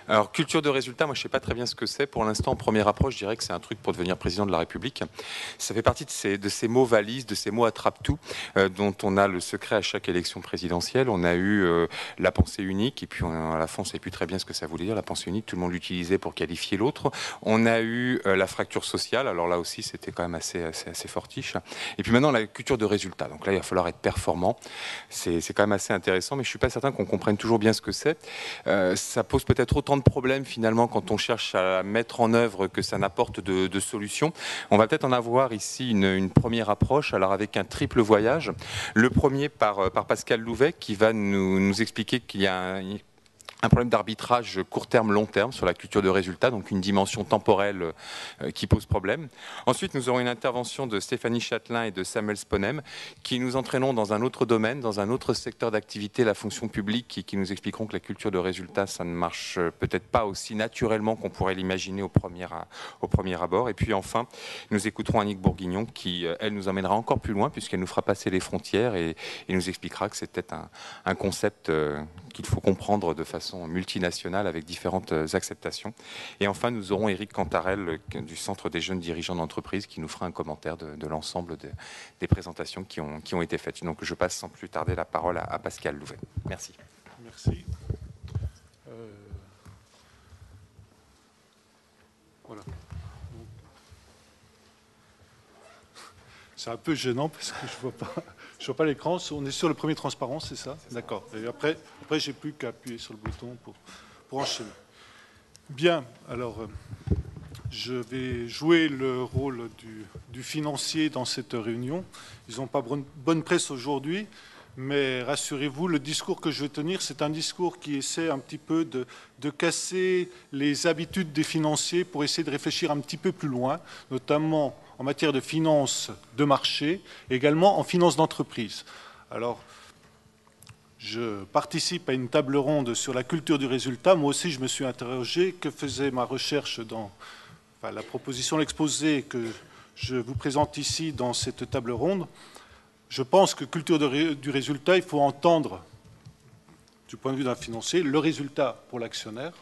Alors, culture de résultat, moi je ne sais pas très bien ce que c'est. Pour l'instant, en première approche, je dirais que c'est un truc pour devenir président de la République. Ça fait partie de ces mots valises, de ces mots attrape-tout, dont on a le secret à chaque élection présidentielle. On a eu la pensée unique, et puis à la fin, on ne savait plus très bien ce que ça voulait dire, la pensée unique. Tout le monde l'utilisait pour qualifier l'autre. On a eu la fracture sociale. Alors là aussi, c'était quand même assez fortiche. Et puis maintenant, la culture de résultat. Donc là, il va falloir être performant. C'est quand même assez intéressant, mais je ne suis pas certain qu'on comprenne toujours bien ce que c'est. Ça pose peut-être autant de problèmes finalement quand on cherche à mettre en œuvre que ça n'apporte de solutions. On va peut-être en avoir ici une première approche, alors avec un triple voyage. Le premier par Pascal Louvet qui va nous expliquer qu'il y a un problème d'arbitrage court terme, long terme sur la culture de résultat, donc une dimension temporelle qui pose problème. Ensuite, nous aurons une intervention de Stéphanie Châtelain et de Samuel Sponem qui nous entraîneront dans un autre domaine, dans un autre secteur d'activité, la fonction publique, qui nous expliqueront que la culture de résultat, ça ne marche peut-être pas aussi naturellement qu'on pourrait l'imaginer au premier abord. Et puis enfin, nous écouterons Annick Bourguignon qui, elle, nous emmènera encore plus loin puisqu'elle nous fera passer les frontières et nous expliquera que c'est peut-être un concept qu'il faut comprendre de façon multinationale avec différentes acceptations. Et enfin, nous aurons Éric Cantarel du Centre des jeunes dirigeants d'entreprise qui nous fera un commentaire de l'ensemble des présentations qui ont été faites. Donc je passe sans plus tarder la parole à Pascal Louvet. Merci. Merci. Voilà. C'est un peu gênant parce que je ne vois pas l'écran. On est sur le premier transparent, c'est ça? D'accord. Et après j'ai plus qu'à appuyer sur le bouton pour enchaîner. Bien, alors je vais jouer le rôle du financier dans cette réunion. Ils n'ont pas bonne presse aujourd'hui, mais rassurez-vous, le discours que je vais tenir, c'est un discours qui essaie un petit peu de casser les habitudes des financiers pour essayer de réfléchir un petit peu plus loin, notamment en matière de finances de marché, également en finances d'entreprise. Alors, je participe à une table ronde sur la culture du résultat. Moi aussi, je me suis interrogé que faisait ma recherche dans la proposition, l'exposé que je vous présente ici dans cette table ronde. Je pense que culture du résultat, il faut entendre, du point de vue d'un financier, le résultat pour l'actionnaire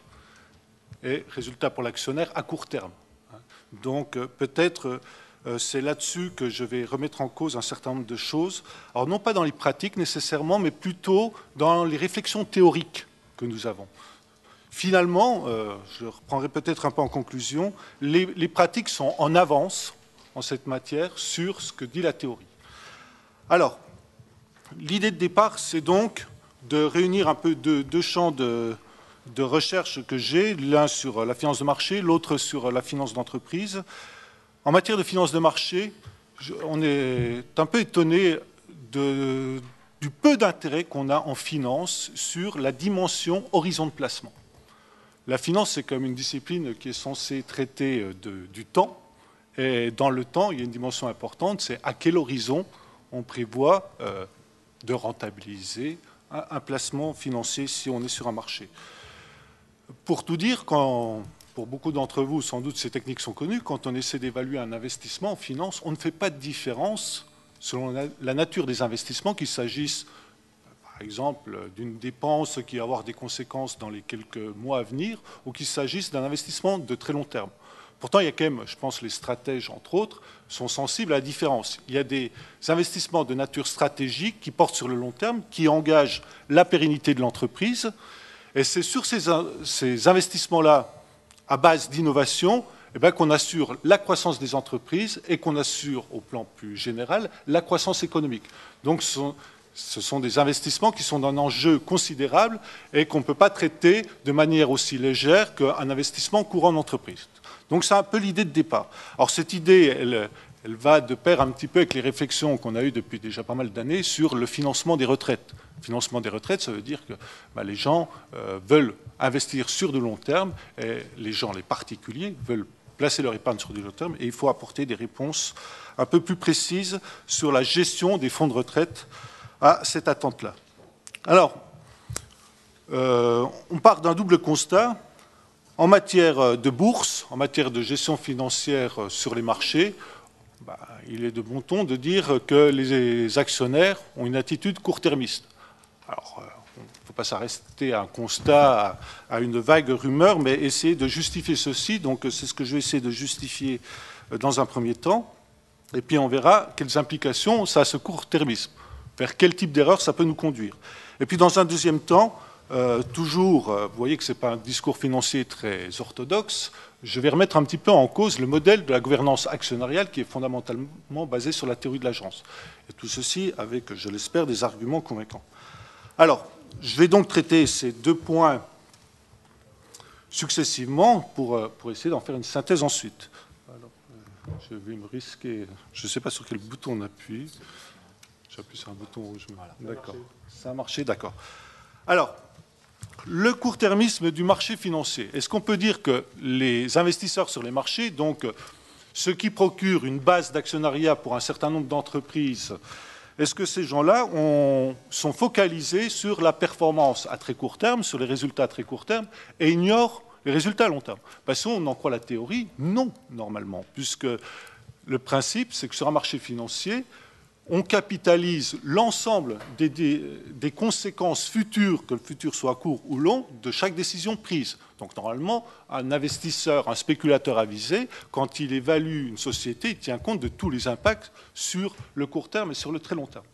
et résultat pour l'actionnaire à court terme. Donc peut-être c'est là-dessus que je vais remettre en cause un certain nombre de choses. Alors non pas dans les pratiques nécessairement, mais plutôt dans les réflexions théoriques que nous avons. Finalement, je reprendrai peut-être un peu en conclusion, les pratiques sont en avance en cette matière sur ce que dit la théorie. Alors, l'idée de départ, c'est donc de réunir un peu deux champs de recherche que j'ai, l'un sur la finance de marché, l'autre sur la finance d'entreprise. En matière de finance de marché, on est un peu étonné du peu d'intérêt qu'on a en finance sur la dimension horizon de placement. La finance, c'est comme une discipline qui est censée traiter du temps. Et dans le temps, il y a une dimension importante, c'est à quel horizon on prévoit de rentabiliser un placement financier si on est sur un marché. Pour tout dire, pour beaucoup d'entre vous, sans doute ces techniques sont connues, quand on essaie d'évaluer un investissement en finance, on ne fait pas de différence selon la nature des investissements, qu'il s'agisse, par exemple, d'une dépense qui va avoir des conséquences dans les quelques mois à venir, ou qu'il s'agisse d'un investissement de très long terme. Pourtant, il y a quand même, je pense, les stratèges, entre autres, sont sensibles à la différence. Il y a des investissements de nature stratégique qui portent sur le long terme, qui engagent la pérennité de l'entreprise. Et c'est sur ces investissements-là, à base d'innovation, qu'on assure la croissance des entreprises et qu'on assure, au plan plus général, la croissance économique. Donc, ce sont des investissements qui sont d'un enjeu considérable et qu'on ne peut pas traiter de manière aussi légère qu'un investissement courant d'entreprise. Donc c'est un peu l'idée de départ. Alors cette idée, elle va de pair un petit peu avec les réflexions qu'on a eues depuis déjà pas mal d'années sur le financement des retraites. Le financement des retraites, ça veut dire que les gens veulent investir sur de long terme, et les particuliers, veulent placer leur épargne sur du long terme, et il faut apporter des réponses un peu plus précises sur la gestion des fonds de retraite à cette attente-là. Alors, on part d'un double constat. En matière de bourse, en matière de gestion financière sur les marchés, il est de bon ton de dire que les actionnaires ont une attitude court-termiste. Alors, il ne faut pas s'arrêter à un constat, à une vague rumeur, mais essayer de justifier ceci. Donc c'est ce que je vais essayer de justifier dans un premier temps. Et puis on verra quelles implications ça a ce court-termisme, vers quel type d'erreur ça peut nous conduire. Et puis dans un deuxième temps, toujours, vous voyez que ce n'est pas un discours financier très orthodoxe, je vais remettre un petit peu en cause le modèle de la gouvernance actionnariale qui est fondamentalement basé sur la théorie de l'agence. Et tout ceci avec, je l'espère, des arguments convaincants. Alors, je vais donc traiter ces deux points successivement pour essayer d'en faire une synthèse ensuite. Alors, je vais me risquer, je ne sais pas sur quel bouton on appuie. J'appuie sur un bouton rouge. Voilà. D'accord. Ça a marché, d'accord. Alors, le court-termisme du marché financier. Est-ce qu'on peut dire que les investisseurs sur les marchés, donc ceux qui procurent une base d'actionnariat pour un certain nombre d'entreprises, est-ce que ces gens-là sont focalisés sur la performance à très court terme, sur les résultats à très court terme, et ignorent les résultats à long terme? Parce qu'on en croit la théorie, non, normalement, puisque le principe, c'est que sur un marché financier, on capitalise l'ensemble des conséquences futures, que le futur soit court ou long, de chaque décision prise. Donc normalement, un investisseur, un spéculateur avisé, quand il évalue une société, il tient compte de tous les impacts sur le court terme et sur le très long terme.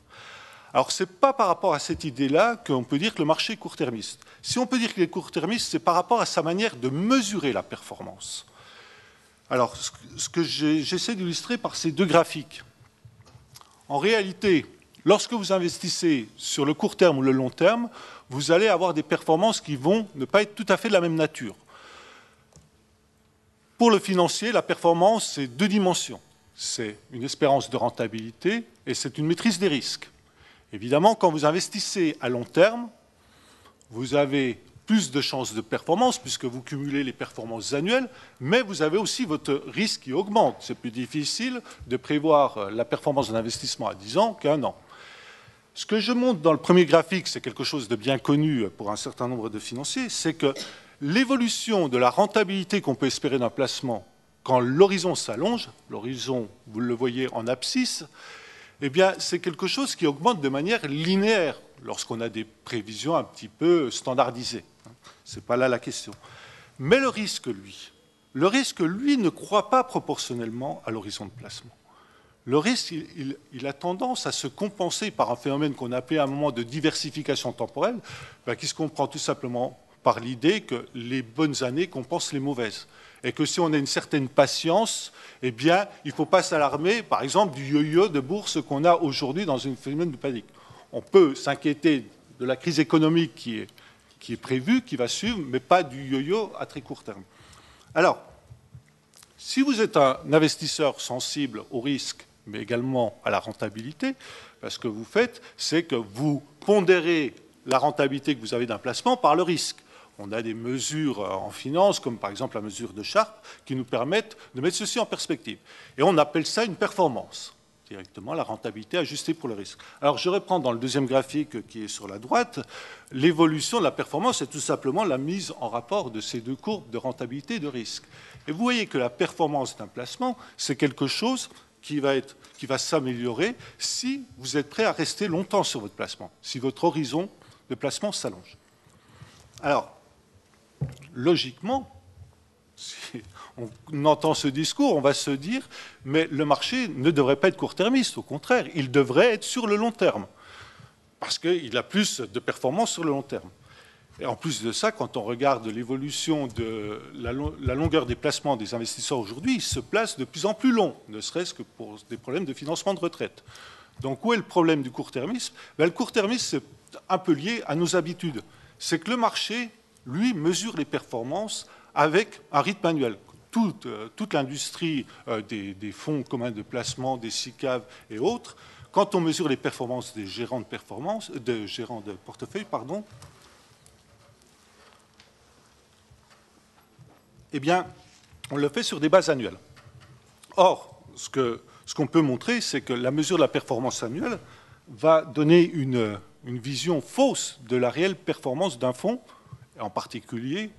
Alors ce n'est pas par rapport à cette idée-là qu'on peut dire que le marché est court-termiste. Si on peut dire qu'il est court-termiste, c'est par rapport à sa manière de mesurer la performance. Alors ce que j'essaie d'illustrer par ces deux graphiques. En réalité, lorsque vous investissez sur le court terme ou le long terme, vous allez avoir des performances qui vont ne pas être tout à fait de la même nature. Pour le financier, la performance, c'est deux dimensions. C'est une espérance de rentabilité et c'est une maîtrise des risques. Évidemment, quand vous investissez à long terme, vous avez plus de chances de performance puisque vous cumulez les performances annuelles, mais vous avez aussi votre risque qui augmente. C'est plus difficile de prévoir la performance d'un investissement à 10 ans qu'à 1 an. Ce que je montre dans le premier graphique, c'est quelque chose de bien connu pour un certain nombre de financiers, c'est que l'évolution de la rentabilité qu'on peut espérer d'un placement quand l'horizon s'allonge, l'horizon, vous le voyez en abscisse, eh bien, c'est quelque chose qui augmente de manière linéaire lorsqu'on a des prévisions un petit peu standardisées. Ce n'est pas là la question. Mais le risque, lui, ne croît pas proportionnellement à l'horizon de placement. Le risque, il a tendance à se compenser par un phénomène qu'on appelait à un moment de diversification temporelle, qui se comprend tout simplement par l'idée que les bonnes années compensent les mauvaises. Et que si on a une certaine patience, eh bien, il ne faut pas s'alarmer, par exemple, du yo-yo de bourse qu'on a aujourd'hui dans un phénomène de panique. On peut s'inquiéter de la crise économique qui est prévue, qui va suivre, mais pas du yo-yo à très court terme. Alors, si vous êtes un investisseur sensible au risque, mais également à la rentabilité, ce que vous faites, c'est que vous pondérez la rentabilité que vous avez d'un placement par le risque. On a des mesures en finance, comme par exemple la mesure de Sharpe, qui nous permettent de mettre ceci en perspective. Et on appelle ça une performance, directement la rentabilité ajustée pour le risque. Alors je reprends dans le deuxième graphique qui est sur la droite, l'évolution de la performance est tout simplement la mise en rapport de ces deux courbes de rentabilité et de risque. Et vous voyez que la performance d'un placement, c'est quelque chose qui va s'améliorer si vous êtes prêt à rester longtemps sur votre placement, si votre horizon de placement s'allonge. Alors, logiquement, si on entend ce discours, on va se dire, mais le marché ne devrait pas être court-termiste, au contraire, il devrait être sur le long terme, parce qu'il a plus de performance sur le long terme. Et en plus de ça, quand on regarde l'évolution de la longueur des placements des investisseurs aujourd'hui, ils se placent de plus en plus longs, ne serait-ce que pour des problèmes de financement de retraite. Donc où est le problème du court-termisme? Le court-termisme, c'est un peu lié à nos habitudes. C'est que le marché, lui, mesure les performances avec un rythme annuel. Toute l'industrie des fonds communs de placement, des SICAV et autres, quand on mesure les performances des gérants de portefeuille, eh bien, on le fait sur des bases annuelles. Or, ce qu'on peut montrer, c'est que la mesure de la performance annuelle va donner une vision fausse de la réelle performance d'un fonds, et en particulier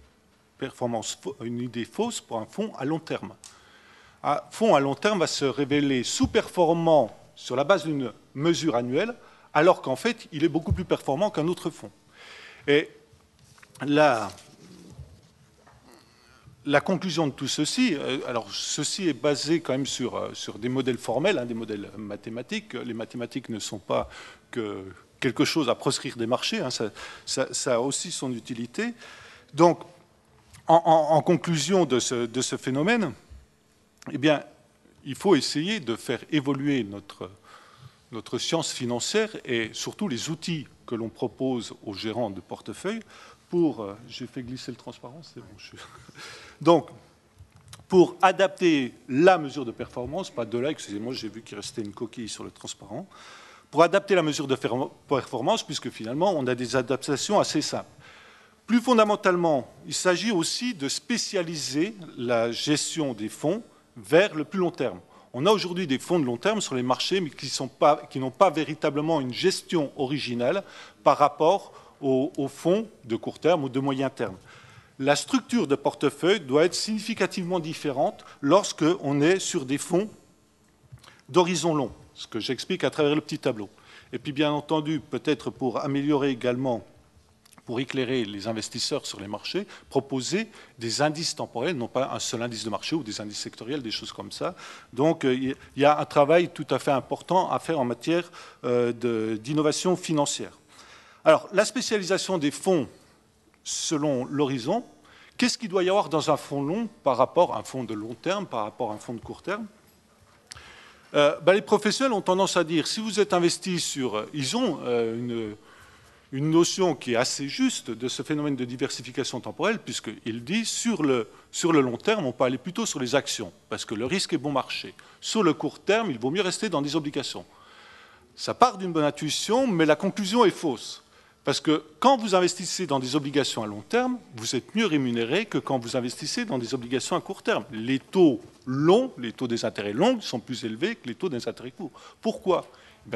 une idée fausse pour un fonds à long terme. Un fonds à long terme va se révéler sous-performant sur la base d'une mesure annuelle, alors qu'en fait, il est beaucoup plus performant qu'un autre fonds. Et la conclusion de tout ceci, alors ceci est basé quand même sur des modèles formels, des modèles mathématiques. Les mathématiques ne sont pas que quelque chose à proscrire des marchés, ça a aussi son utilité. Donc, en conclusion de ce phénomène, eh bien, il faut essayer de faire évoluer notre science financière et surtout les outils que l'on propose aux gérants de portefeuille pour... J'ai fait glisser le transparent, c'est bon. Donc, pour adapter la mesure de performance, pas de là, excusez-moi, j'ai vu qu'il restait une coquille sur le transparent, pour adapter la mesure de performance, puisque finalement, on a des adaptations assez simples. Plus fondamentalement, il s'agit aussi de spécialiser la gestion des fonds vers le plus long terme. On a aujourd'hui des fonds de long terme sur les marchés, mais qui n'ont pas véritablement une gestion originale par rapport aux fonds de court terme ou de moyen terme. La structure de portefeuille doit être significativement différente lorsqu'on est sur des fonds d'horizon long, ce que j'explique à travers le petit tableau. Et puis bien entendu, peut-être pour améliorer également, pour éclairer les investisseurs sur les marchés, proposer des indices temporels, non pas un seul indice de marché ou des indices sectoriels, des choses comme ça. Donc il y a un travail tout à fait important à faire en matière d'innovation financière. Alors la spécialisation des fonds selon l'horizon, qu'est-ce qu'il doit y avoir dans un fonds long par rapport à un fonds de long terme, par rapport à un fonds de court terme? Les professionnels ont tendance à dire, si vous êtes investi sur... Ils ont une notion qui est assez juste de ce phénomène de diversification temporelle, puisqu'il dit, sur le long terme, on peut aller plutôt sur les actions, parce que le risque est bon marché. Sur le court terme, il vaut mieux rester dans des obligations. Ça part d'une bonne intuition, mais la conclusion est fausse. Parce que quand vous investissez dans des obligations à long terme, vous êtes mieux rémunéré que quand vous investissez dans des obligations à court terme. Les taux longs, les taux des intérêts longs sont plus élevés que les taux des intérêts courts. Pourquoi ?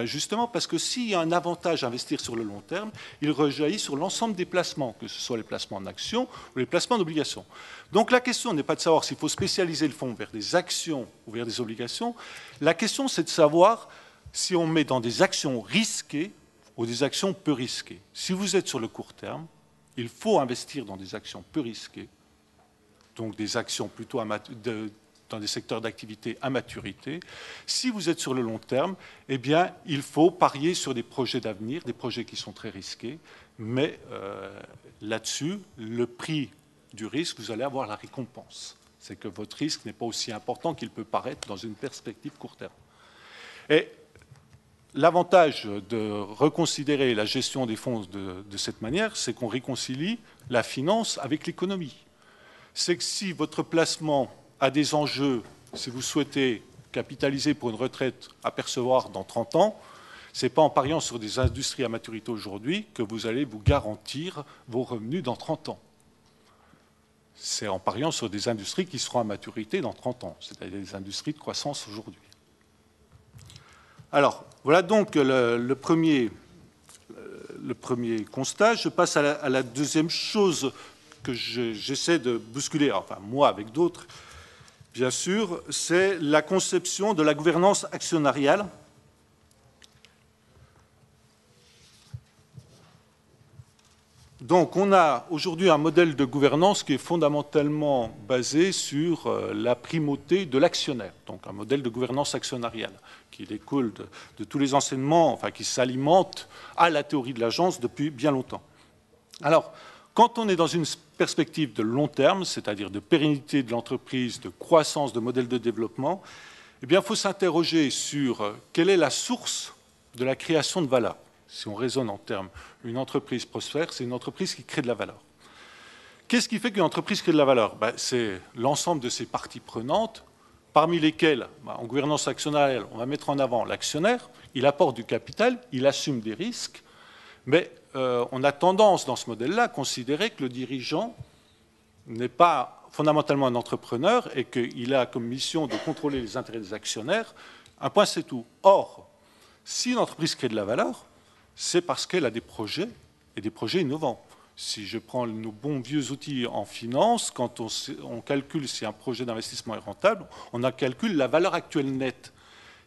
Justement parce que s'il y a un avantage à investir sur le long terme, il rejaillit sur l'ensemble des placements, que ce soit les placements en actions ou les placements d'obligations. Donc la question n'est pas de savoir s'il faut spécialiser le fonds vers des actions ou vers des obligations. La question, c'est de savoir si on met dans des actions risquées ou des actions peu risquées. Si vous êtes sur le court terme, il faut investir dans des actions peu risquées, donc des actions plutôt dans des secteurs d'activité à maturité. Si vous êtes sur le long terme, eh bien, il faut parier sur des projets d'avenir, des projets qui sont très risqués, mais là-dessus, le prix du risque, vous allez avoir la récompense. C'est que votre risque n'est pas aussi important qu'il peut paraître dans une perspective court terme. Et l'avantage de reconsidérer la gestion des fonds de cette manière, c'est qu'on réconcilie la finance avec l'économie. C'est que si votre placement a des enjeux, si vous souhaitez capitaliser pour une retraite à percevoir dans 30 ans, ce n'est pas en pariant sur des industries à maturité aujourd'hui que vous allez vous garantir vos revenus dans 30 ans. C'est en pariant sur des industries qui seront à maturité dans 30 ans, c'est-à-dire des industries de croissance aujourd'hui. Alors, voilà donc le premier constat. Je passe à la deuxième chose que j'essaie de bousculer, enfin moi avec d'autres, bien sûr, c'est la conception de la gouvernance actionnariale. Donc on a aujourd'hui un modèle de gouvernance qui est fondamentalement basé sur la primauté de l'actionnaire, donc un modèle de gouvernance actionnariale qui découle de tous les enseignements, enfin qui s'alimente à la théorie de l'agence depuis bien longtemps. Alors, quand on est dans une perspective de long terme, c'est-à-dire de pérennité de l'entreprise, de croissance, de modèle de développement, eh bien, il faut s'interroger sur quelle est la source de la création de valeur. Si on raisonne en termes, une entreprise prospère, c'est une entreprise qui crée de la valeur. Qu'est-ce qui fait qu'une entreprise crée de la valeur? C'est l'ensemble de ses parties prenantes, parmi lesquelles, en gouvernance actionnariale, on va mettre en avant l'actionnaire, il apporte du capital, il assume des risques, mais on a tendance dans ce modèle-là à considérer que le dirigeant n'est pas fondamentalement un entrepreneur et qu'il a comme mission de contrôler les intérêts des actionnaires. Un point, c'est tout. Or, si une entreprise crée de la valeur, c'est parce qu'elle a des projets et des projets innovants. Si je prends nos bons vieux outils en finance, quand on calcule si un projet d'investissement est rentable, on calcule la valeur actuelle nette.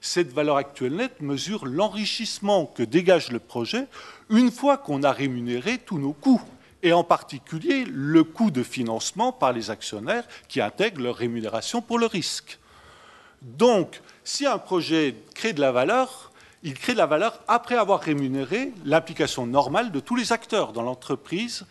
Cette valeur actuelle nette mesure l'enrichissement que dégage le projet une fois qu'on a rémunéré tous nos coûts. et en particulier le coût de financement par les actionnaires qui intègrent leur rémunération pour le risque. Donc, si un projet crée de la valeur, il crée de la valeur après avoir rémunéré l'implication normale de tous les acteurs dans l'entreprise.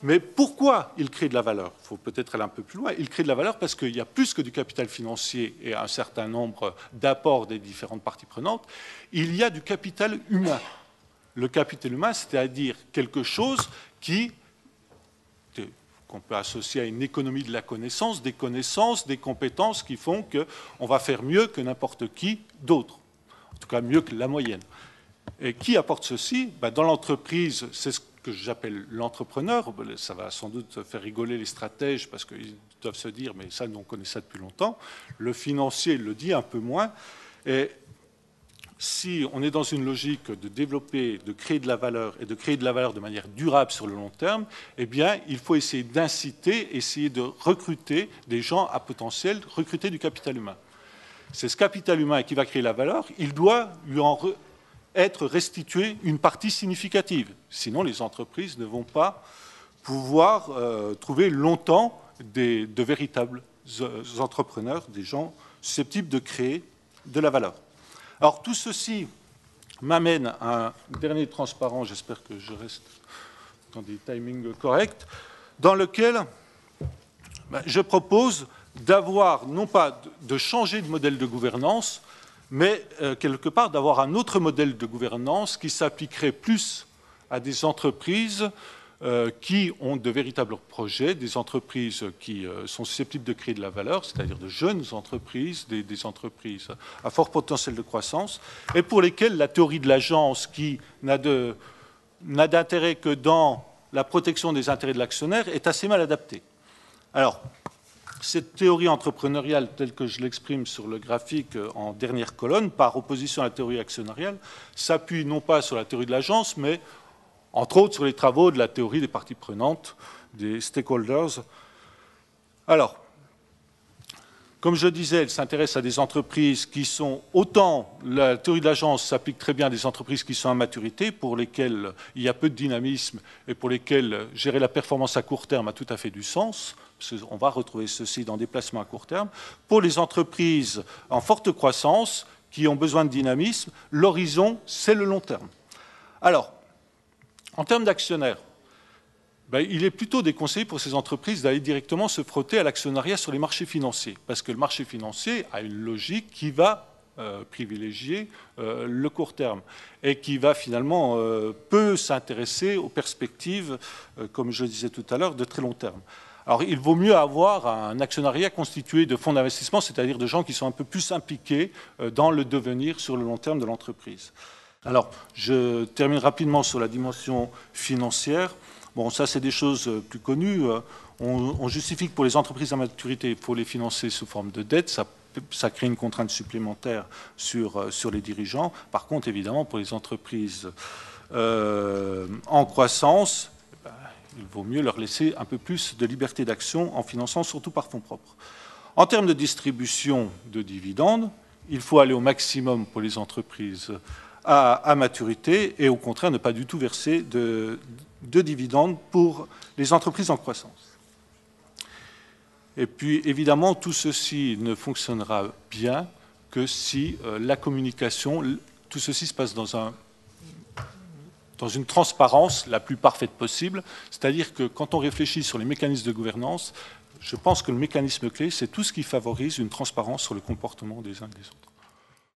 Mais pourquoi il crée de la valeur? Il faut peut-être aller un peu plus loin. Il crée de la valeur parce qu'il y a plus que du capital financier et un certain nombre d'apports des différentes parties prenantes. Il y a du capital humain. Le capital humain, c'est-à-dire quelque chose qu'on peut associer à une économie de la connaissance, des compétences qui font qu'on va faire mieux que n'importe qui d'autre, en tout cas mieux que la moyenne. Et qui apporte ceci? Dans l'entreprise, c'est ce que j'appelle l'entrepreneur. Ça va sans doute faire rigoler les stratèges parce qu'ils doivent se dire, mais ça, nous, on connaît ça depuis longtemps. Le financier le dit un peu moins. Et si on est dans une logique de développer, de créer de la valeur et de créer de la valeur de manière durable sur le long terme, eh bien, il faut essayer d'inciter, essayer de recruter des gens à potentiel, recruter du capital humain. C'est ce capital humain qui va créer la valeur. Il doit lui être restitué une partie significative. Sinon, les entreprises ne vont pas pouvoir trouver longtemps de véritables entrepreneurs, des gens susceptibles de créer de la valeur. Alors, tout ceci m'amène à un dernier transparent, j'espère que je reste dans des timings corrects, dans lequel je propose d'avoir, non pas de changer de modèle de gouvernance, mais quelque part d'avoir un autre modèle de gouvernance qui s'appliquerait plus à des entreprises qui ont de véritables projets, des entreprises qui sont susceptibles de créer de la valeur, c'est-à-dire de jeunes entreprises, des entreprises à fort potentiel de croissance, et pour lesquelles la théorie de l'agence, qui n'a d'intérêt que dans la protection des intérêts de l'actionnaire, est assez mal adaptée. Alors, cette théorie entrepreneuriale, telle que je l'exprime sur le graphique en dernière colonne, par opposition à la théorie actionnariale, s'appuie non pas sur la théorie de l'agence, mais entre autres sur les travaux de la théorie des parties prenantes, des stakeholders. Alors, comme je disais, elle s'intéresse à des entreprises qui sont, autant la théorie de l'agence s'applique très bien à des entreprises qui sont à maturité, pour lesquelles il y a peu de dynamisme et pour lesquelles gérer la performance à court terme a tout à fait du sens. On va retrouver ceci dans des placements à court terme. Pour les entreprises en forte croissance, qui ont besoin de dynamisme, l'horizon, c'est le long terme. Alors, en termes d'actionnaires, il est plutôt déconseillé pour ces entreprises d'aller directement se frotter à l'actionnariat sur les marchés financiers, parce que le marché financier a une logique qui va privilégier le court terme et qui va finalement peu s'intéresser aux perspectives, comme je le disais tout à l'heure, de très long terme. Alors, il vaut mieux avoir un actionnariat constitué de fonds d'investissement, c'est-à-dire de gens qui sont un peu plus impliqués dans le devenir sur le long terme de l'entreprise. Alors, je termine rapidement sur la dimension financière. Bon, ça, c'est des choses plus connues. On justifie que pour les entreprises à maturité, il faut les financer sous forme de dette. Ça crée une contrainte supplémentaire sur les dirigeants. Par contre, évidemment, pour les entreprises en croissance, il vaut mieux leur laisser un peu plus de liberté d'action en finançant surtout par fonds propres. En termes de distribution de dividendes, il faut aller au maximum pour les entreprises à maturité et au contraire ne pas du tout verser de dividendes pour les entreprises en croissance. Et puis évidemment, tout ceci ne fonctionnera bien que si la communication, tout ceci se passe dans une transparence la plus parfaite possible, c'est-à-dire que quand on réfléchit sur les mécanismes de gouvernance, je pense que le mécanisme clé, c'est tout ce qui favorise une transparence sur le comportement des uns et des autres.